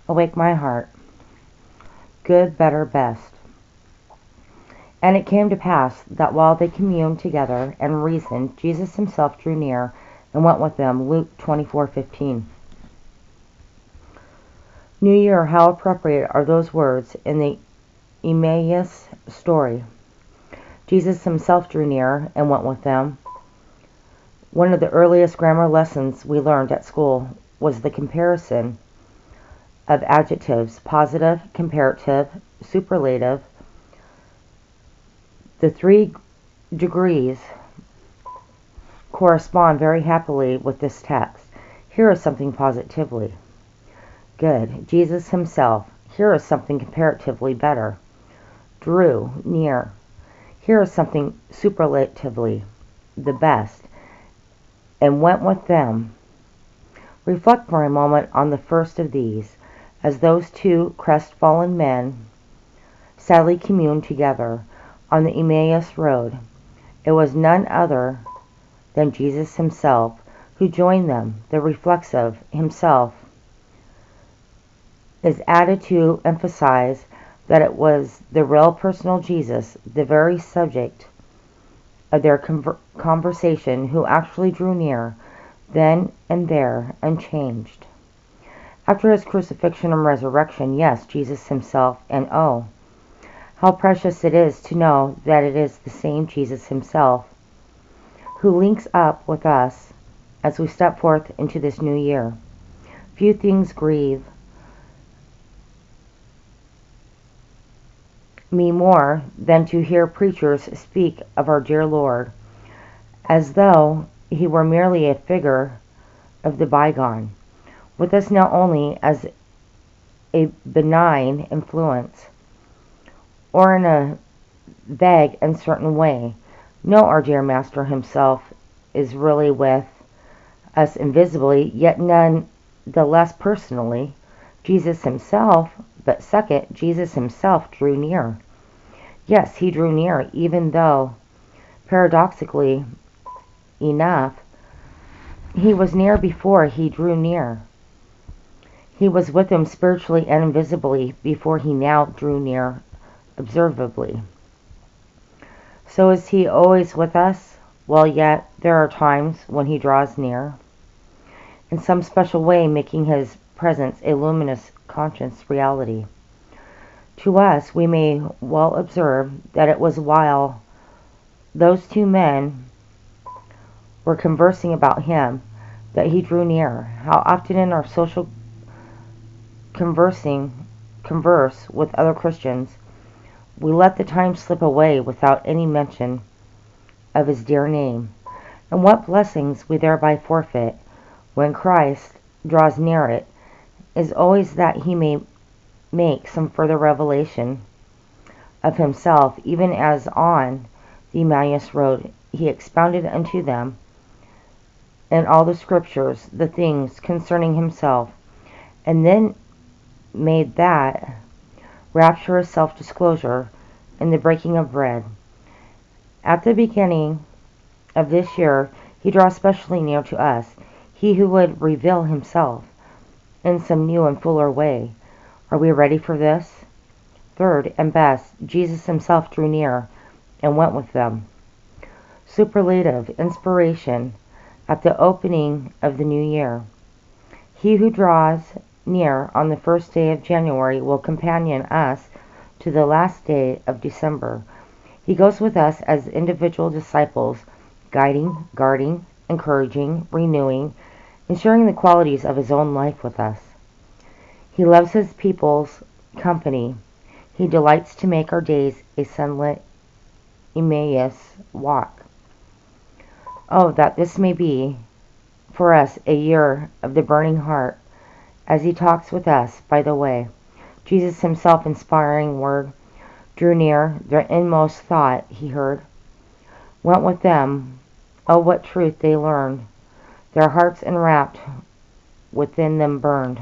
Awake my heart. Good, better, best. And it came to pass that while they communed together and reasoned, Jesus himself drew near and went with them. Luke 24:15. New Year, how appropriate are those words in the Emmaus story. Jesus himself drew near and went with them. One of the earliest grammar lessons we learned at school was the comparison of adjectives: positive, comparative, superlative. The three degrees correspond very happily with this text. Here is something positively good. Jesus himself. Here is something comparatively better. Drew near. Here is something superlatively the best. And went with them. Reflect for a moment on the first of these, as those two crestfallen men sadly communed together on the Emmaus road. It was none other than Jesus himself who joined them. The reflexive himself is added to emphasize that it was the real personal Jesus, the very subject of their conversation, who actually drew near then and there unchanged. After his crucifixion and resurrection, yes, Jesus himself, and oh, how precious it is to know that it is the same Jesus himself who links up with us as we step forth into this new year. Few things grieve me more than to hear preachers speak of our dear Lord as though he were merely a figure of the bygone, with us now only as a benign influence, or in a vague, uncertain way. No, our dear Master himself is really with us invisibly, yet none the less personally. Jesus himself, but second, Jesus himself drew near. Yes, he drew near, even though, paradoxically enough, he was near before he drew near. He was with them spiritually and invisibly before he now drew near observably. So is he always with us? Well, yet there are times when he draws near, in some special way making his presence a luminous conscious reality. To us, we may well observe that it was while those two men were conversing about him that he drew near. How often in our social converse with other Christians, we let the time slip away without any mention of his dear name, and what blessings we thereby forfeit. When Christ draws near, it is always that he may make some further revelation of himself, even as on the Emmaus road he expounded unto them in all the scriptures the things concerning himself, and then made that rapturous self-disclosure in the breaking of bread. At the beginning of this year, he draws specially near to us, he who would reveal himself in some new and fuller way. Are we ready for this? Third and best, Jesus himself drew near and went with them. Superlative inspiration at the opening of the new year. He who draws near on the first day of January will companion us to the last day of December. He goes with us as individual disciples, guiding, guarding, encouraging, renewing, and sharing the qualities of his own life with us. He loves his people's company. He delights to make our days a sunlit Emmaus walk. Oh, that this may be for us a year of the burning heart, as he talks with us by the way. Jesus himself, inspiring word, drew near. Their inmost thought he heard, went with them. Oh, what truth they learned! Their hearts enwrapped within them burned.